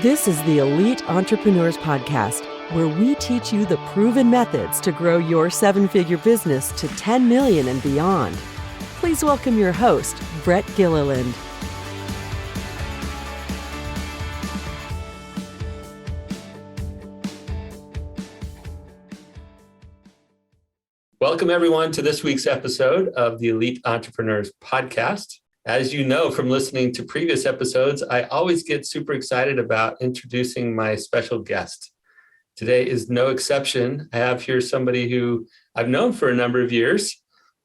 This is the Elite Entrepreneurs Podcast, where we teach you the proven methods to grow your seven-figure business to 10 million and beyond. Please welcome your host, Brett Gilliland. Welcome, everyone, to this week's episode of the Elite Entrepreneurs Podcast. As you know from listening to previous episodes, I always get super excited about introducing my special guest. Today is no exception. I have here somebody who I've known for a number of years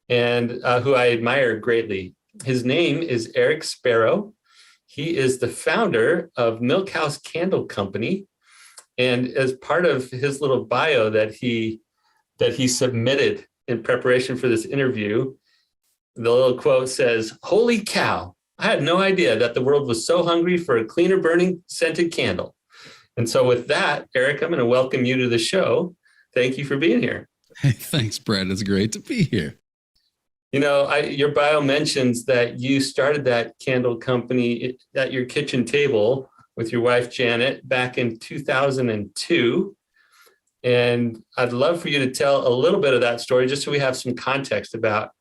and who I admire greatly. His name is Eric Sparrow. He is the founder of Milkhouse Candle Company. And as part of his little bio that he submitted in preparation for this interview, the little quote says, "Holy cow, I had no idea that the world was so hungry for a cleaner burning scented candle." And so with that, Eric, I'm going to welcome you to the show. Thank you for being here. Hey, thanks, Brett. It's great to be here. You know, your bio mentions that you started that candle company at your kitchen table with your wife, Janet, back in 2002. And I'd love for you to tell a little bit of that story, just so we have some context about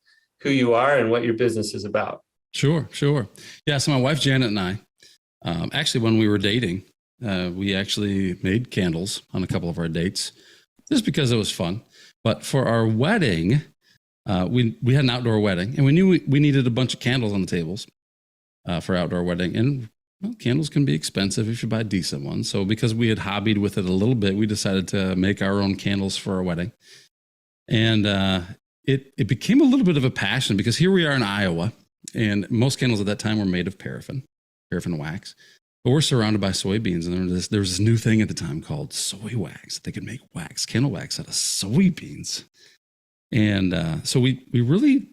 who you are and what your business is about. Sure. Yeah, so my wife, Janet, and I, actually, when we were dating, we actually made candles on a couple of our dates just because it was fun. But for our wedding, we had an outdoor wedding, and we knew we needed a bunch of candles on the tables for outdoor wedding. And well, candles can be expensive if you buy decent ones. So because we had hobbied with it a little bit, we decided to make our own candles for our wedding. And it became a little bit of a passion because here we are in Iowa, and most candles at that time were made of paraffin wax. But we're surrounded by soybeans, and there was this new thing at the time called soy wax. They could make candle wax out of soybeans. And so we really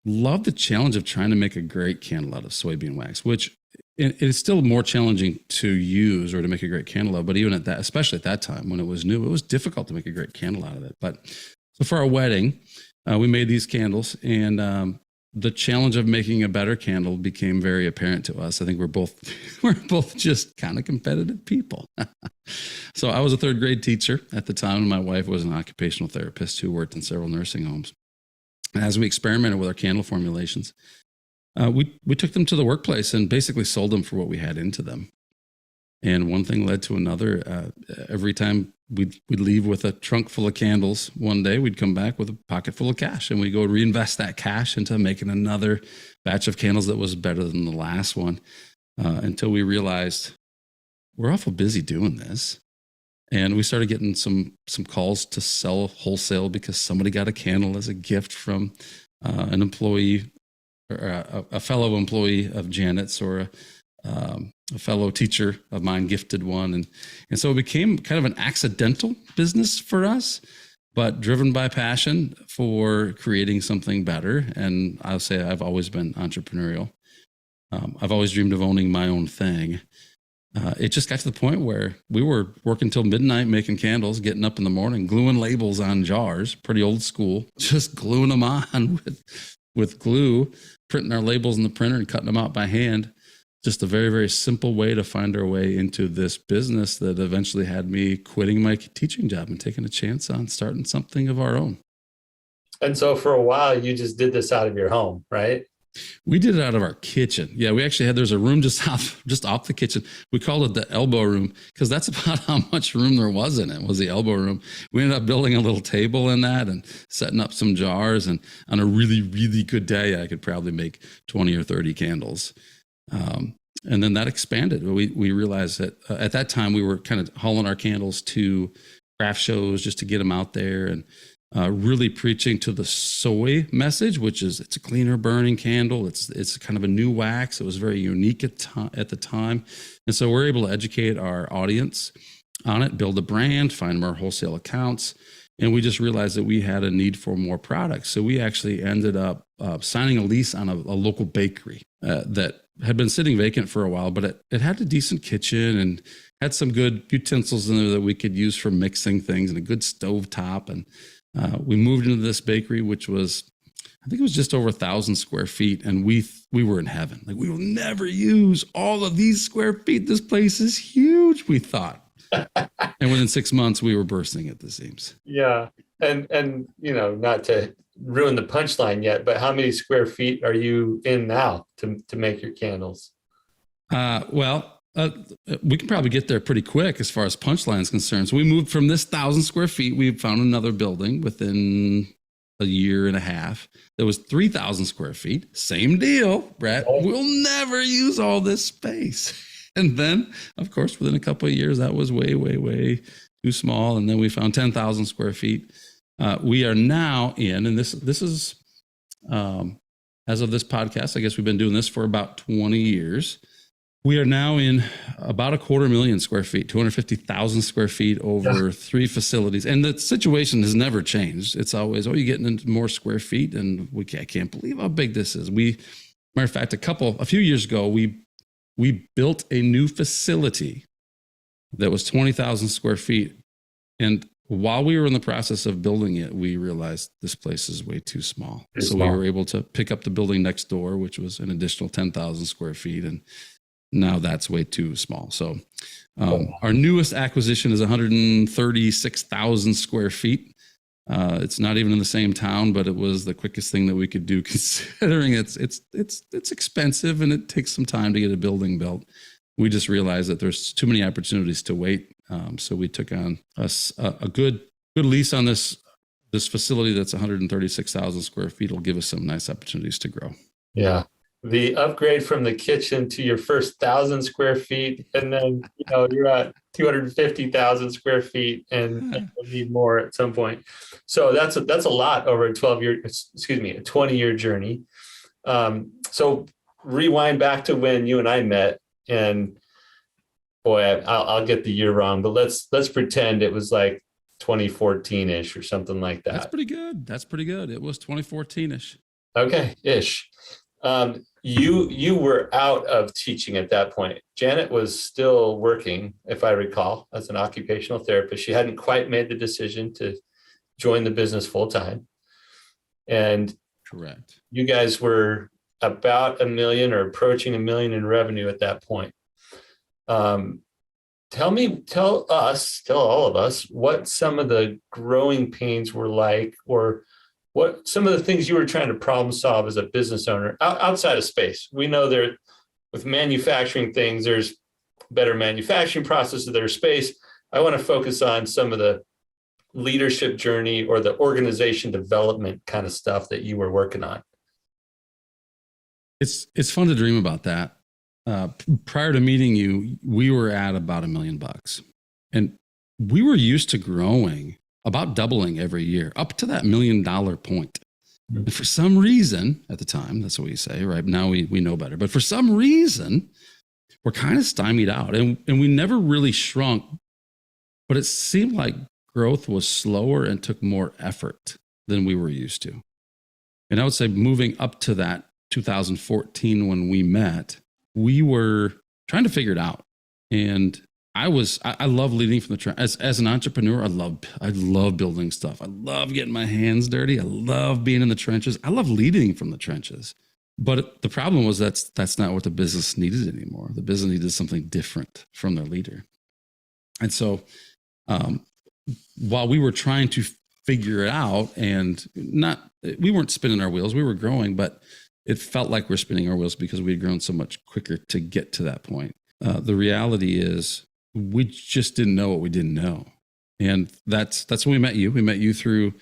loved the challenge of trying to make a great candle out of soybean wax, which it is still more challenging to use or to make a great candle of. But even at that, especially at that time when it was new, it was difficult to make a great candle out of it. But so for our wedding, we made these candles, and the challenge of making a better candle became very apparent to us. I think we're both just kind of competitive people. So I was a third grade teacher at the time, and my wife was an occupational therapist who worked in several nursing homes. As we experimented with our candle formulations, we took them to the workplace and basically sold them for what we had into them. And one thing led to another. Every time we'd leave with a trunk full of candles, one day we'd come back with a pocket full of cash, and we'd go reinvest that cash into making another batch of candles that was better than the last one, until we realized we're awful busy doing this. And we started getting some calls to sell wholesale because somebody got a candle as a gift from an employee or a fellow employee of Janet's, or a fellow teacher of mine gifted one. And so it became kind of an accidental business for us, but driven by passion for creating something better. And I'll say I've always been entrepreneurial. I've always dreamed of owning my own thing. It just got to the point where we were working till midnight making candles, getting up in the morning, gluing labels on jars, pretty old school, just gluing them on with glue, printing our labels in the printer and cutting them out by hand. Just a very, very simple way to find our way into this business that eventually had me quitting my teaching job and taking a chance on starting something of our own. And so for a while, you just did this out of your home, right? We did it out of our kitchen. Yeah, we actually there's a room just off the kitchen. We called it the elbow room because that's about how much room there was in it, was the elbow room. We ended up building a little table in that and setting up some jars. And on a really, really good day, I could probably make 20 or 30 candles. And then that expanded. We realized that at that time we were kind of hauling our candles to craft shows just to get them out there, and really preaching to the soy message, which is it's a cleaner burning candle. It's kind of a new wax. It was very unique at the time. And so we're able to educate our audience on it, build a brand, find more wholesale accounts. And we just realized that we had a need for more products. So we actually ended up signing a lease on a local bakery that had been sitting vacant for a while, but it had a decent kitchen and had some good utensils in there that we could use for mixing things, and a good stove top. And we moved into this bakery, which was I think it was just over 1,000 square feet. And we were in heaven. Like, we will never use all of these square feet. This place is huge, we thought. And within 6 months, we were bursting at the seams. Yeah. And not to ruin the punchline yet, but how many square feet are you in now to make your candles? We can probably get there pretty quick as far as punchline is concerned. So we moved from this 1,000 square feet. We found another building within a year and a half. There was 3,000 square feet. Same deal, Brett. We'll never use all this space. And then, of course, within a couple of years, that was way, way, way too small. And then we found 10,000 square feet. We are now in, and this is, as of this podcast, I guess we've been doing this for about 20 years. We are now in about 250,000 square feet, 250,000 square feet over 3 facilities. And the situation has never changed. It's always, you're getting into more square feet. And I can't believe how big this is. Matter of fact, a few years ago, we built a new facility that was 20,000 square feet. And while we were in the process of building it, we realized this place is way too small. We were able to pick up the building next door, which was an additional 10,000 square feet. And now that's way too small. So our newest acquisition is 136,000 square feet. It's not even in the same town, but it was the quickest thing that we could do, considering it's expensive and it takes some time to get a building built. We just realized that there's too many opportunities to wait. So we took on a good lease on this facility that's 136,000 square feet. Will give us some nice opportunities to grow. Yeah. The upgrade from the kitchen to your first 1,000 square feet, and then you're at 250,000 square feet, and you'll need more at some point. So that's a lot over a 20-year journey. So rewind back to when you and I met, and boy, I'll get the year wrong, but let's pretend it was like 2014-ish or something like that. That's pretty good. It was 2014-ish. Okay, ish. You were out of teaching at that point. Janet was still working, if I recall, as an occupational therapist. She hadn't quite made the decision to join the business full time. And correct. You guys were about $1 million or approaching $1 million in revenue at that point. Tell all of us what some of the growing pains were like, or what some of the things you were trying to problem solve as a business owner outside of space. We know there, with manufacturing things, there's better manufacturing processes, there's space. I want to focus on some of the leadership journey or the organization development kind of stuff that you were working on. It's fun to dream about that. Prior to meeting you, we were at about $1 million, and we were used to growing, about doubling every year, up to that $1 million point. And for some reason, at the time, that's what we say, right? Now we know better. But for some reason, we're kind of stymied out, and we never really shrunk. But it seemed like growth was slower and took more effort than we were used to. And I would say moving up to that 2014 when we met, we were trying to figure it out. And I love leading from the trenches. As an entrepreneur, I love building stuff. I love getting my hands dirty. I love being in the trenches. I love leading from the trenches. But the problem was that's not what the business needed anymore. The business needed something different from their leader. And so while we were trying to figure it out, and we weren't spinning our wheels, we were growing, but it felt like we're spinning our wheels because we had grown so much quicker to get to that point. The reality is, we just didn't know what we didn't know. And that's when we met you. We met you through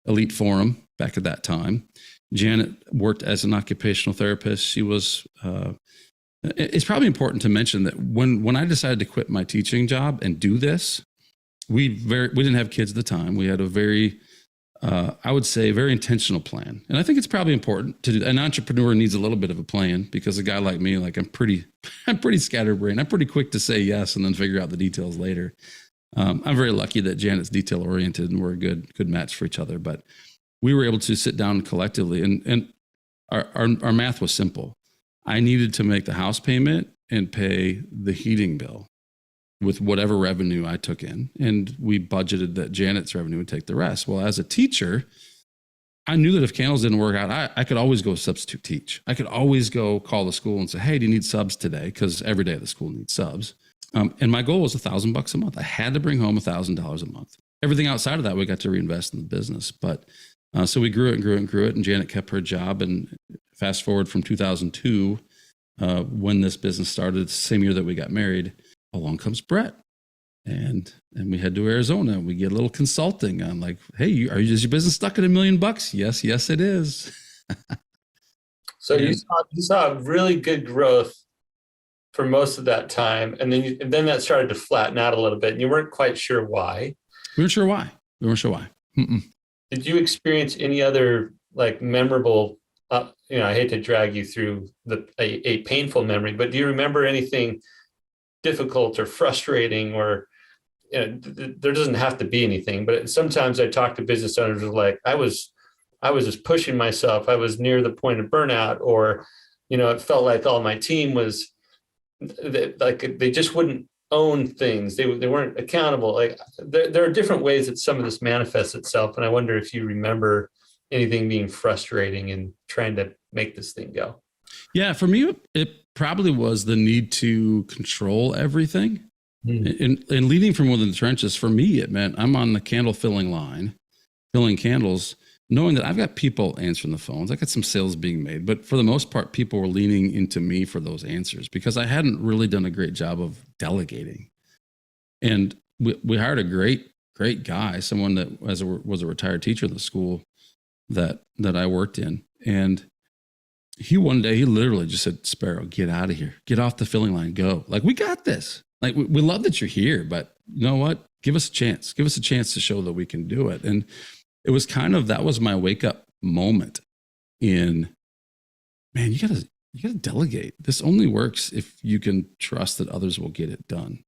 Elite Forum back at that time. Janet worked as an occupational therapist. She was, it's probably important to mention that when I decided to quit my teaching job and do this, we didn't have kids at the time. We had a very, I would say, very intentional plan. And I think it's probably important to do. An entrepreneur needs a little bit of a plan, because a guy like me, I'm pretty scatterbrained. I'm pretty quick to say yes and then figure out the details later. I'm very lucky that Janet's detail oriented and we're a good match for each other. But we were able to sit down collectively, and our math was simple. I needed to make the house payment and pay the heating bill with whatever revenue I took in. And we budgeted that Janet's revenue would take the rest. Well, as a teacher, I knew that if candles didn't work out, I could always go substitute teach. I could always go call the school and say, hey, do you need subs today? Because every day the school needs subs. And my goal was $1,000 a month. I had to bring home $1,000 a month. Everything outside of that, we got to reinvest in the business. But so we grew it and grew it and grew it. And Janet kept her job. And fast forward from 2002, when this business started, the same year that we got married, along comes Brett. And we head to Arizona. We get a little consulting on like, hey, is your business stuck at $1 million? Yes, it is. So you saw really good growth for most of that time, and then that started to flatten out a little bit, and you weren't quite sure why. We weren't sure why. Mm-mm. Did you experience any other like memorable? I hate to drag you through a painful memory, but do you remember anything difficult or frustrating, or there doesn't have to be anything, but sometimes I talk to business owners who are like, I was just pushing myself. I was near the point of burnout, or, it felt like all my team was like, they just wouldn't own things. They weren't accountable. Like there are different ways that some of this manifests itself. And I wonder if you remember anything being frustrating and trying to make this thing go. Yeah. For me, it probably was the need to control everything. And leading from within the trenches, for me, it meant I'm on the candle filling line, filling candles, knowing that I've got people answering the phones. I got some sales being made, but for the most part, people were leaning into me for those answers because I hadn't really done a great job of delegating. And we hired a great guy, someone that was a retired teacher in the school that I worked in. And one day he literally just said, Sparrow, get out of here, get off the filling line, go. Like, we got this. Like, we love that you're here, but you know what? Give us a chance. Give us a chance to show that we can do it. And it was that was my wake up moment in, man, you gotta delegate. This only works if you can trust that others will get it done.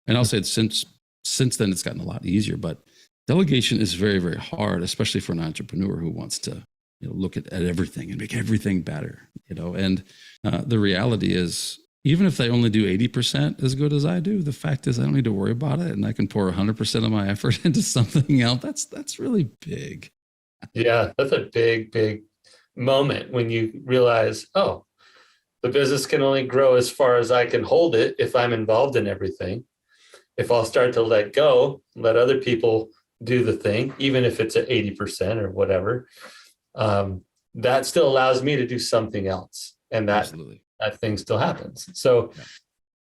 And I'll say since then, it's gotten a lot easier, but delegation is very, very hard, especially for an entrepreneur who wants to look at everything and make everything better, and the reality is, even if they only do 80% as good as I do, the fact is I don't need to worry about it, and I can pour 100% of my effort into something else. That's really big. Yeah, that's a big, big moment when you realize, oh, the business can only grow as far as I can hold it if I'm involved in everything. If I'll start to let go, let other people do the thing, even if it's at 80% or whatever, that still allows me to do something else. And that thing still happens. So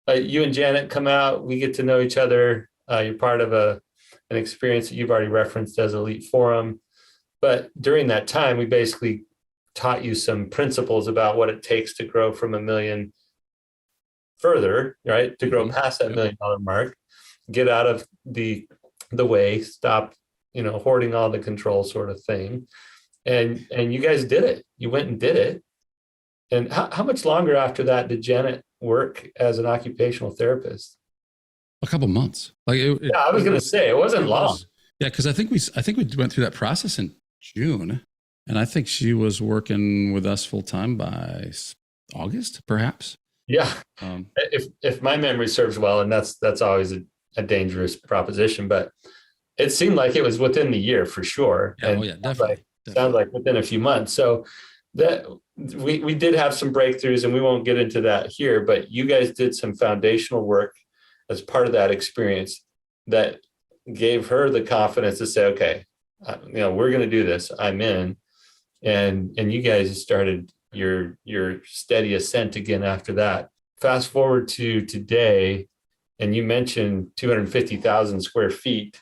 you and Janet come out, we get to know each other. You're part of an experience that you've already referenced as Elite Forum. But during that time, we basically taught you some principles about what it takes to grow from $1 million further, right? To grow past that $1 million mark, get out of the way, stop, hoarding all the control sort of thing. And you guys did it. You went and did it. And how much longer after that did Janet work as an occupational therapist? A couple months. I was going to say it wasn't long. Yeah, because I think we went through that process in June, and I think she was working with us full time by August, perhaps. Yeah, if my memory serves well, and that's always a dangerous proposition, but it seemed like it was within the year for sure. Yeah, definitely. Sounds like within a few months. So that we did have some breakthroughs, and we won't get into that here, but you guys did some foundational work as part of that experience that gave her the confidence to say, okay, we're going to do this. I'm in. And you guys started your steady ascent again after that. Fast forward to today, and you mentioned 250,000 square feet.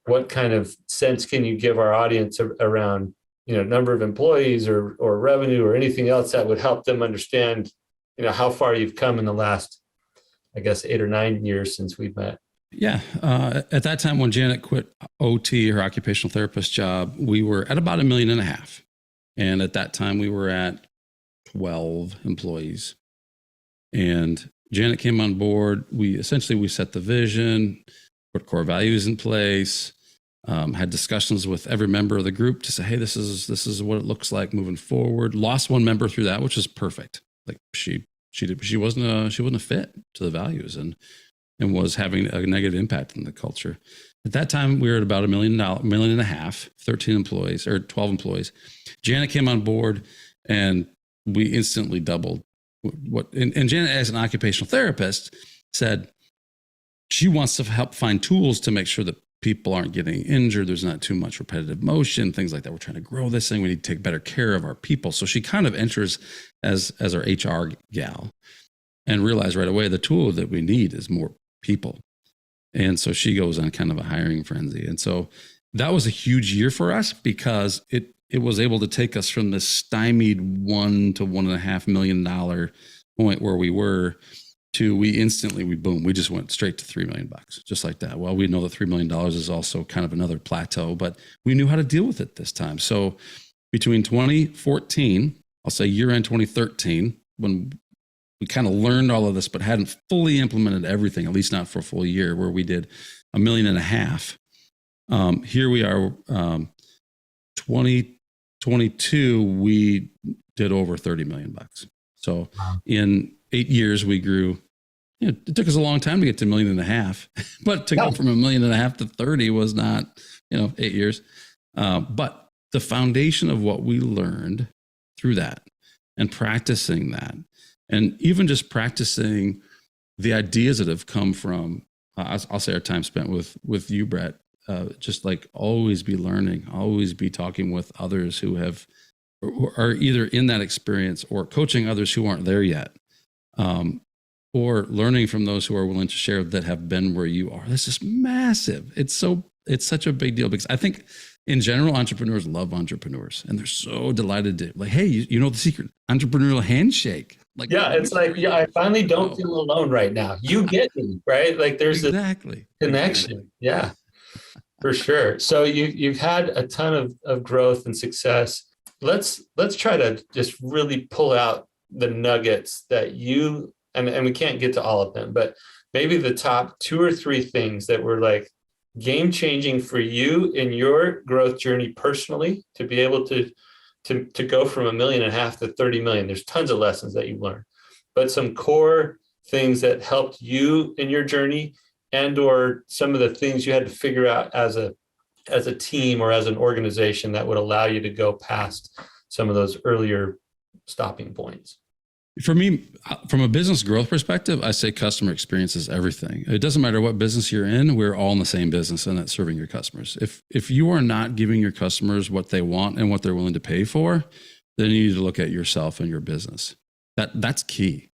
What kind of sense can you give our audience around number of employees or revenue or anything else that would help them understand, how far you've come in the last, I guess, 8 or 9 years since we've met? Yeah. At that time, when Janet quit OT, her occupational therapist job, we were at about $1.5 million. And at that time, we were at 12 employees. And Janet came on board. We set the vision, put core values in place, had discussions with every member of the group to say, hey, this is what it looks like moving forward. Lost one member through that, which is perfect. Like she wasn't a fit to the values. And and was having a negative impact on the culture. At that time, we were at about $1 million and a half, 13 employees or 12 employees. Janet came on board and we instantly doubled and Janet, as an occupational therapist, said she wants to help find tools to make sure that people aren't getting injured. There's not too much repetitive motion, things like that. We're trying to grow this thing. We need to take better care of our people. So she kind of enters as our HR gal and realized right away the tool that we need is more people. And so she goes on kind of a hiring frenzy. And so that was a huge year for us because it was able to take us from this stymied $1 to $1.5 million point where we were to we just went straight to $3 million, just like that. Well, we know that $3 million is also kind of another plateau, but we knew how to deal with it this time. So between 2014, I'll say year end 2013, when we kind of learned all of this, but hadn't fully implemented everything, at least not for a full year, where we did $1.5 million. Here we are, 2022, we did over $30 million. So in 8 years, we grew. It took us a long time to get to $1.5 million, but to go from $1.5 million to 30 was not, 8 years. But the foundation of what we learned through that and practicing that, and even just practicing the ideas that have come from, I'll say our time spent with you, Brett, just like always be learning, always be talking with others who are either in that experience or coaching others who aren't there yet. Or learning from those who are willing to share that have been where you are. This is massive. It's such a big deal because I think in general, entrepreneurs love entrepreneurs and they're so delighted to like, hey, you know the secret entrepreneurial handshake. Like, yeah, it's like, I finally don't feel alone right now. You get me, right? Like there's exactly a connection. Exactly. Yeah, for sure. So you've had a ton of growth and success. Let's try to just really pull out the nuggets that you, and we can't get to all of them, but maybe the top 2 or 3 things that were like game changing for you in your growth journey personally to be able to go from $1.5 million to 30 million. There's tons of lessons that you've learned, but some core things that helped you in your journey and or some of the things you had to figure out as a team or as an organization that would allow you to go past some of those earlier stopping points. For me, from a business growth perspective, I say customer experience is everything. It doesn't matter what business you're in. We're all in the same business and that's serving your customers. If you are not giving your customers what they want and what they're willing to pay for, then you need to look at yourself and your business. That's key.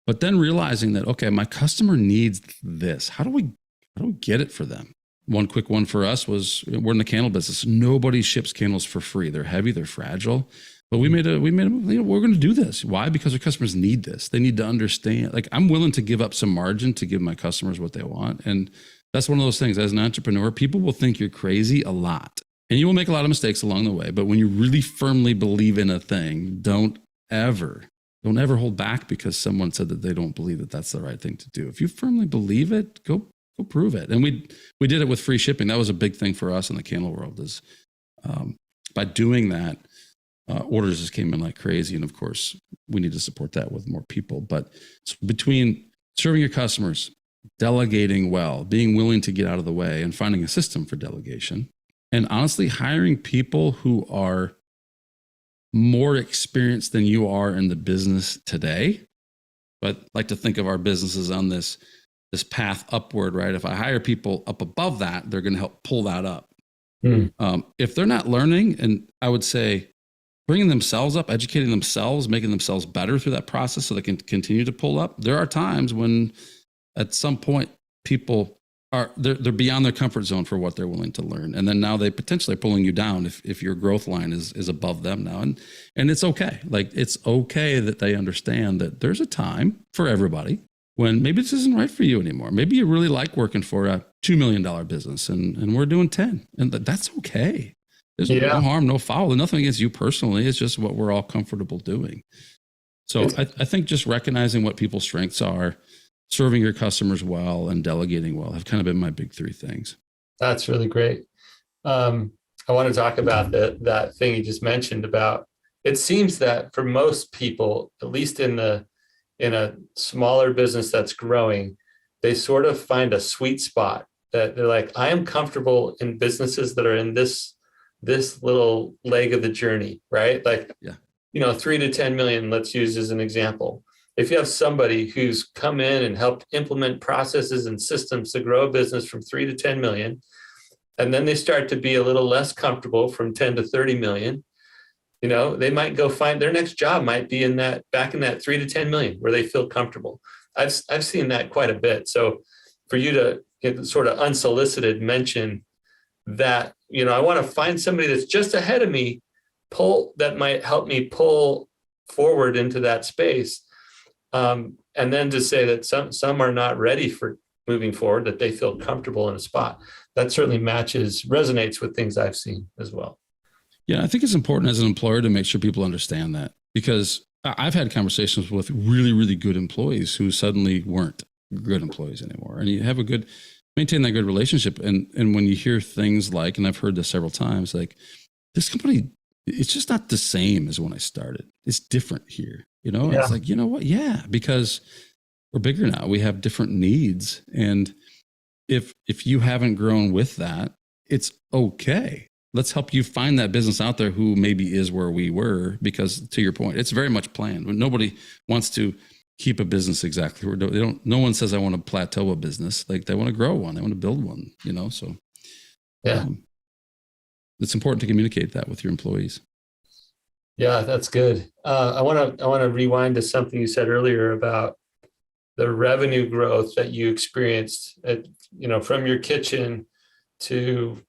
But then realizing that, okay, my customer needs this. How do we get it for them? One quick one for us was we're in the candle business. Nobody ships candles for free. They're heavy, they're fragile. But we made we're going to do this. Why? Because our customers need this. They need to understand. Like I'm willing to give up some margin to give my customers what they want. And that's one of those things as an entrepreneur, people will think you're crazy a lot and you will make a lot of mistakes along the way. But when you really firmly believe in a thing, don't ever hold back because someone said that they don't believe that that's the right thing to do. If you firmly believe it, go prove it. And we did it with free shipping. That was a big thing for us in the candle world is by doing that, orders just came in like crazy. And of course, we need to support that with more people. But between serving your customers, delegating well, being willing to get out of the way and finding a system for delegation, and honestly hiring people who are more experienced than you are in the business today. But I like to think of our businesses on this path upward, right? If I hire people up above that, they're going to help pull that up. If they're not learning, and I would say bringing themselves up, educating themselves, making themselves better through that process so they can continue to pull up. There are times when at some point people they're beyond their comfort zone for what they're willing to learn. And then now they potentially are pulling you down if your growth line is above them now. And it's okay. Like it's okay that they understand that there's a time for everybody when maybe this isn't right for you anymore. Maybe you really like working for a $2 million business and we're doing 10 and that's okay. There's no harm, no foul, and nothing against you personally. It's just what we're all comfortable doing. So I think just recognizing what people's strengths are, serving your customers well, and delegating well have kind of been my big 3 things. That's really great. I want to talk about that thing you just mentioned about, it seems that for most people, at least in a smaller business that's growing, they sort of find a sweet spot that they're like, I am comfortable in businesses that are in this little leg of the journey, right? Like, 3 to 10 million, let's use as an example. If you have somebody who's come in and helped implement processes and systems to grow a business from 3 to 10 million, and then they start to be a little less comfortable from 10 to 30 million, they might go find their next job might be back in that 3 to 10 million where they feel comfortable. I've seen that quite a bit. So for you to get sort of unsolicited mention that, I want to find somebody that's just ahead of me, that might help me pull forward into that space. And then to say that some are not ready for moving forward, that they feel comfortable in a spot. That certainly resonates with things I've seen as well. Yeah, I think it's important as an employer to make sure people understand that, because I've had conversations with really, really good employees who suddenly weren't good employees anymore. And you have maintain that good relationship. And when you hear things like, and I've heard this several times, like, this company, it's just not the same as when I started. It's different here. It's like, you know what? Yeah, because we're bigger now. We have different needs. And if you haven't grown with that, it's okay. Let's help you find that business out there who maybe is where we were, because to your point, it's very much planned. Nobody wants to keep a business exactly where no one says I want to plateau a business. Like, they want to grow one, they want to build one, so it's important to communicate that with your employees. Yeah, that's good. I want to rewind to something you said earlier about the revenue growth that you experienced from your kitchen to,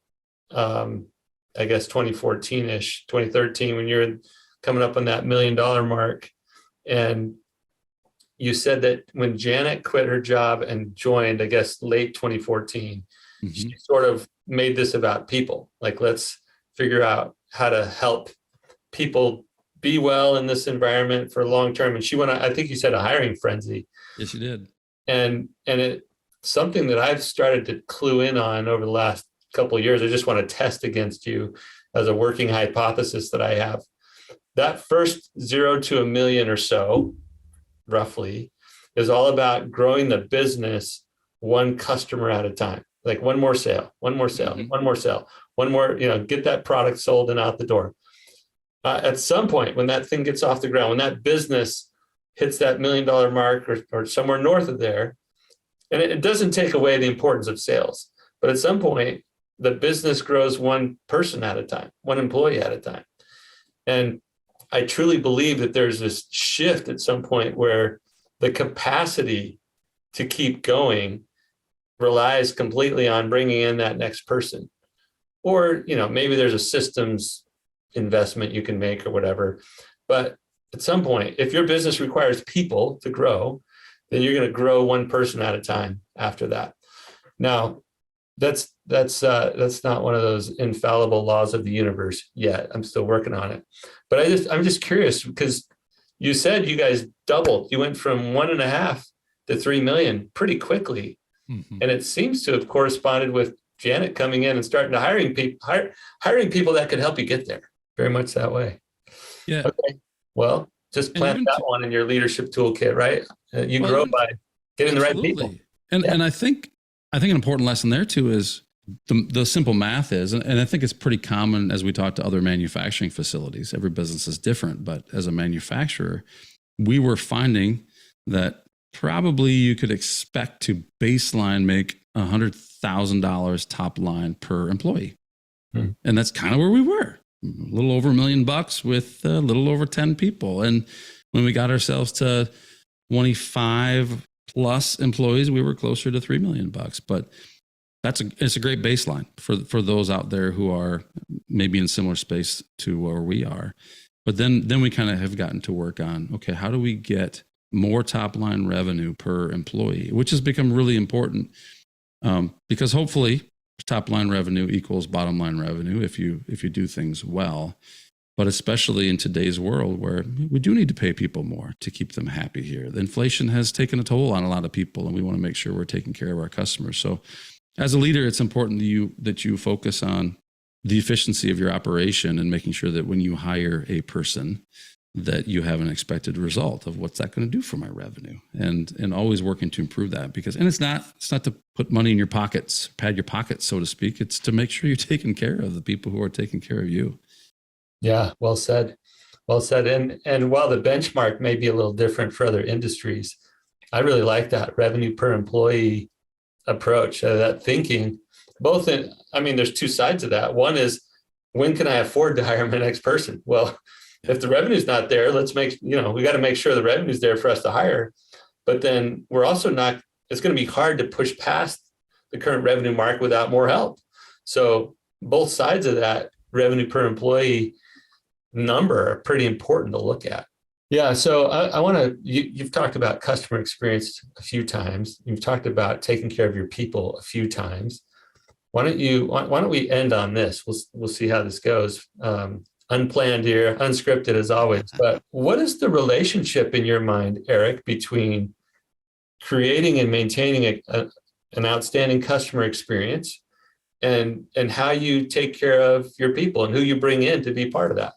I guess 2014-ish, 2013, when you're coming up on that $1 million mark. And you said that when Janet quit her job and joined, I guess late 2014, she sort of made this about people. Like, let's figure out how to help people be well in this environment for long term. And she went on, I think you said, a hiring frenzy. Yes, you did. And it's something that I've started to clue in on over the last couple of years. I just want to test against you as a working hypothesis that I have. That first 0 to 1 million or so, roughly, is all about growing the business one customer at a time. Like, one more sale, one more sale, one more sale, one more, get that product sold and out the door. At some point, when that thing gets off the ground, when that business hits that $1 million mark or somewhere north of there, and it doesn't take away the importance of sales, but at some point, the business grows one person at a time, one employee at a time. And I truly believe that there's this shift at some point where the capacity to keep going relies completely on bringing in that next person. Or, maybe there's a systems investment you can make or whatever. But at some point, if your business requires people to grow, then you're going to grow one person at a time after that. Now, that's not one of those infallible laws of the universe yet. I'm still working on it. But I'm just curious, because you said you guys doubled. You went from 1.5 to 3 million pretty quickly. And it seems to have corresponded with Janet coming in and starting to hiring people that could help you get there. Very much that way. Yeah. Okay. Well, just plant that one in your leadership toolkit, right? You grow by getting the right people. And I think an important lesson there too is the simple math is, and I think it's pretty common as we talk to other manufacturing facilities. Every business is different, but as a manufacturer, we were finding that probably you could expect to baseline make $100,000 top line per employee. And that's kind of where we were. A little over $1 million with a little over 10 people. And when we got ourselves to 25 plus employees, we were closer to $3 million. But it's a great baseline for those out there who are maybe in similar space to where we are. But then we kind of have gotten to work on, okay, how do we get more top line revenue per employee, which has become really important, because hopefully top line revenue equals bottom line revenue if you do things well. But especially in today's world where we do need to pay people more to keep them happy here. The inflation has taken a toll on a lot of people, and we want to make sure we're taking care of our customers. So as a leader, it's important that you focus on the efficiency of your operation and making sure that when you hire a person, that you have an expected result of what's that going to do for my revenue, and always working to improve that, because, and it's not to put money in your pockets, pad your pockets, so to speak. It's to make sure you're taking care of the people who are taking care of you. Yeah, well said. Well said. And while the benchmark may be a little different for other industries, I really like that revenue per employee approach, that thinking. There's two sides of that. One is, when can I afford to hire my next person? Well, if the revenue's not there, we got to make sure the revenue's there for us to hire. But then we're also not, it's going to be hard to push past the current revenue mark without more help. So both sides of that revenue per employee number are pretty important to look at. Yeah. So I want to, you've talked about customer experience a few times. You've talked about taking care of your people a few times. Why don't we end on this? We'll see how this goes. Unplanned here, unscripted as always. But what is the relationship in your mind, Eric, between creating and maintaining an outstanding customer experience and how you take care of your people and who you bring in to be part of that?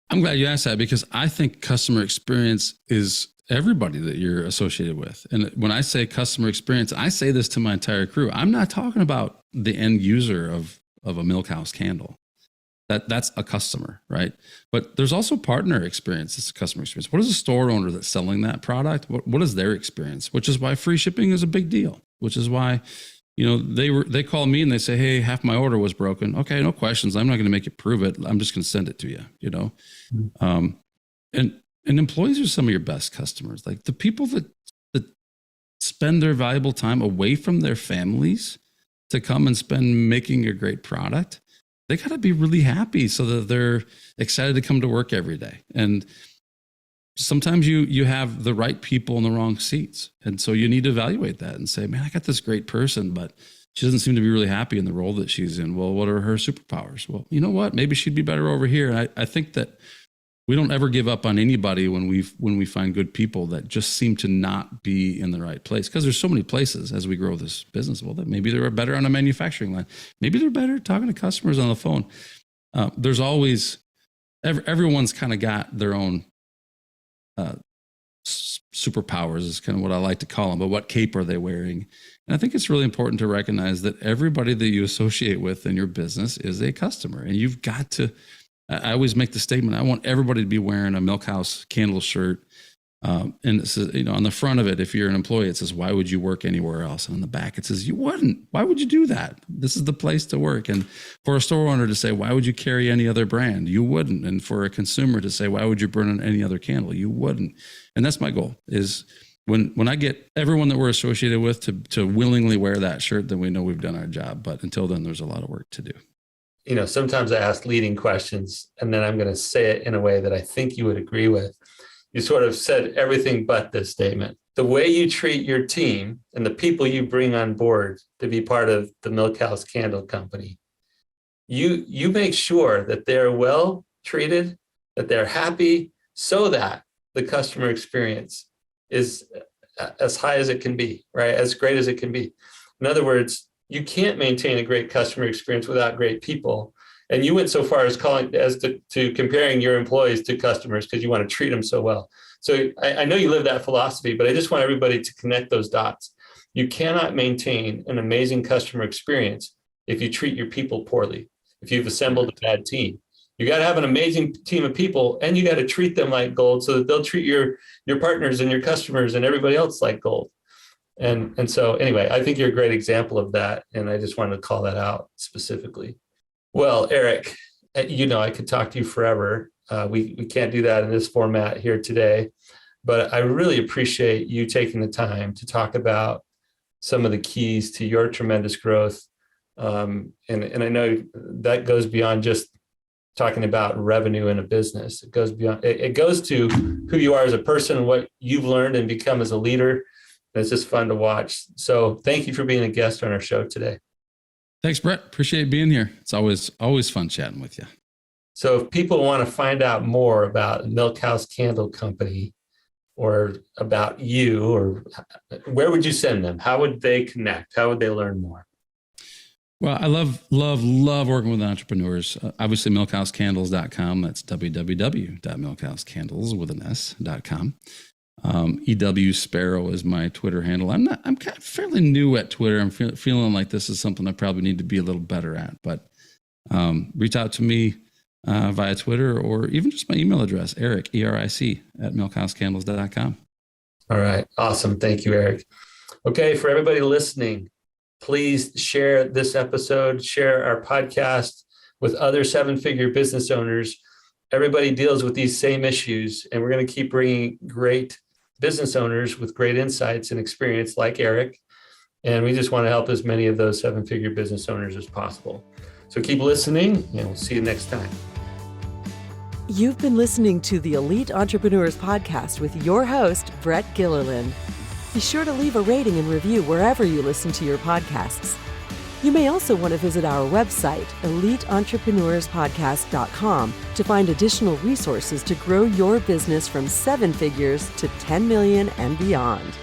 I'm glad you asked that, because I think customer experience is everybody that you're associated with. And when I say customer experience, I say this to my entire crew. I'm not talking about the end user of a Milkhouse candle. That's a customer, right? But there's also partner experience. It's a customer experience. What is a store owner that's selling that product? What is their experience? Which is why free shipping is a big deal. Which is why, they call me and they say, hey, half my order was broken. Okay, no questions. I'm not going to make you prove it. I'm just going to send it to you. Mm-hmm. And employees are some of your best customers. Like the people that spend their valuable time away from their families to come and spend making a great product, they got to be really happy so that they're excited to come to work every day. And sometimes you have the right people in the wrong seats. And so you need to evaluate that and say, man, I got this great person, but she doesn't seem to be really happy in the role that she's in. Well, what are her superpowers? Well, you know what? Maybe she'd be better over here. And I think that we don't ever give up on anybody when we find good people that just seem to not be in the right place. Because there's so many places as we grow this business. Well, that maybe they're better on a manufacturing line. Maybe they're better talking to customers on the phone. There's always, everyone's kind of got their own superpowers is kind of what I like to call them. But what cape are they wearing? And I think it's really important to recognize that everybody that you associate with in your business is a customer. And you've got to, I always make the statement, I want everybody to be wearing a Milkhouse candle shirt. And it says, on the front of it, if you're an employee, it says, why would you work anywhere else? And on the back, it says, you wouldn't. Why would you do that? This is the place to work. And for a store owner to say, why would you carry any other brand? You wouldn't. And for a consumer to say, why would you burn any other candle? You wouldn't. And that's my goal, is when I get everyone that we're associated with to willingly wear that shirt, then we know we've done our job. But until then, there's a lot of work to do. Sometimes I ask leading questions, and then I'm going to say it in a way that I think you would agree with. You sort of said everything but this statement. The way you treat your team and the people you bring on board to be part of the Milkhouse Candle Company, you make sure that they're well treated, that they're happy, so that the customer experience is as high as it can be, right? As great as it can be. In other words, you can't maintain a great customer experience without great people. And you went so far as to comparing your employees to customers because you want to treat them so well. So I know you live that philosophy, but I just want everybody to connect those dots. You cannot maintain an amazing customer experience if you treat your people poorly, if you've assembled a bad team. You got to have an amazing team of people, and you got to treat them like gold so that they'll treat your partners and your customers and everybody else like gold. And so anyway, I think you're a great example of that. And I just wanted to call that out specifically. Well, Eric, I could talk to you forever. We can't do that in this format here today, but I really appreciate you taking the time to talk about some of the keys to your tremendous growth. And I know that goes beyond just talking about revenue in a business. It goes beyond, it goes to who you are as a person and what you've learned and become as a leader. And it's just fun to watch. So thank you for being a guest on our show today. Thanks, Brett. Appreciate being here. It's always fun chatting with you. So if people want to find out more about Milkhouse Candle Company or about you, or where would you send them? How would they connect? How would they learn more? Well, I love working with entrepreneurs. Obviously, milkhousecandles.com. That's www.milkhousecandles.com. EW Sparrow is my Twitter handle. I'm kind of fairly new at Twitter. I'm feeling like this is something I probably need to be a little better at. But reach out to me via Twitter or even just my email address, Eric, ERIC, at milkhousecandles.com. All right. Awesome. Thank you, Eric. Okay. For everybody listening, please share this episode, share our podcast with other seven-figure business owners. Everybody deals with these same issues, and we're going to keep bringing great business owners with great insights and experience like Eric. And we just want to help as many of those seven-figure business owners as possible. So keep listening, and we'll see you next time. You've been listening to the Elite Entrepreneurs Podcast with your host, Brett Gilliland. Be sure to leave a rating and review wherever you listen to your podcasts. You may also want to visit our website, eliteentrepreneurspodcast.com, to find additional resources to grow your business from 7 figures to 10 million and beyond.